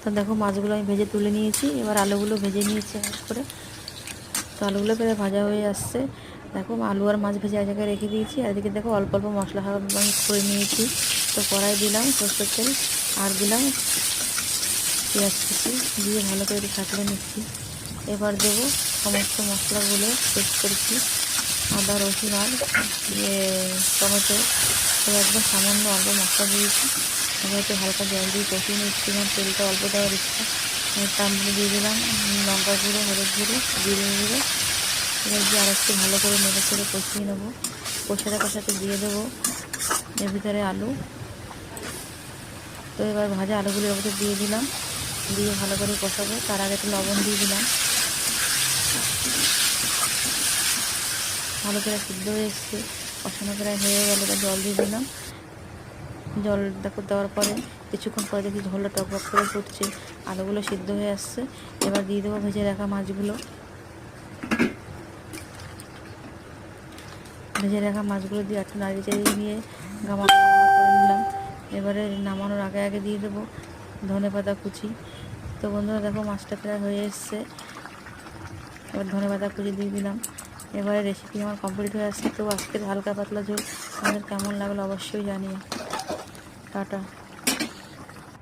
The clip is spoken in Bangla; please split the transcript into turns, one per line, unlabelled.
তো দেখো মাছগুলো আমি ভেজে তুলে নিয়েছি, এবার আলুগুলো ভেজে নিয়েছি করে। তো আলুগুলো প্রায় ভাজা হয়ে আসছে। দেখো আলু আর মাছ ভেজে এক জায়গায় রেখে দিয়েছি, আর এদিকে দেখো অল্প অল্প মশলা আমি করে নিয়েছি। তো কড়াই দিলাম সরষের তেল, আর দিলাম পেঁয়াজ কুচি দিয়ে ভালো করে একটু সাঁতলে নিচ্ছি। এবার দেবো সমস্ত মশলাগুলো পেস্ট করেছি, আদা রসুন আর টমেটো, এবার একদম সামান্য অল্প মশলা দিয়েছি। এবার একটু হালকা জল দিয়ে কষিয়ে নিচ্ছি, কারণ তেলটা অল্প দেওয়ার ইচ্ছা। তার মধ্যে দিয়ে দিলাম লঙ্কা গুঁড়ো, হলুদ গুঁড়ো, জিরে গুঁড়ো। এবার দিয়ে আর একটু ভালো করে নেড়ে চেড়ে কষিয়ে নেবো। কষাতে কষাতে দিয়ে দেবো এর ভিতরে আলু। তো এবার ভাজা আলুগুলো এর ভিতরে দিয়ে দিলাম, দিয়ে ভালো করে কষাবো। তার আগে একটু লবণ দিয়ে দিলাম। ভালো করে সিদ্ধ হয়ে এসছে, কষানো প্রায় হয়ে গেলে এবার জল দিয়ে দিলাম। জল দেখো দেওয়ার পরে কিছুক্ষণ পরে দেখি ঝোলটা টকবক করে ফুটছে, আলুগুলো সিদ্ধ হয়ে আসছে। এবার দিয়ে দেবো ভেজে রাখা মাছগুলো। ভেজে রাখা মাছগুলো দিয়ে একটু নাড়িয়ে চাড়িয়ে নিয়ে গামা করে নিলাম। এবারে নামানোর আগে আগে দিয়ে দেবো ধনেপাতা কুচি। তো বন্ধুরা দেখো মাছটা প্রায় হয়ে এসছে, এবার ধনেপাতা কুচি দিয়ে দিলাম। এবারে রেসিপি আমার কমপ্লিট হয়ে আসছে। তো আজকের হালকা পাতলা ঝোল আমাদের কেমন লাগলো অবশ্যই জানিও। টাটা।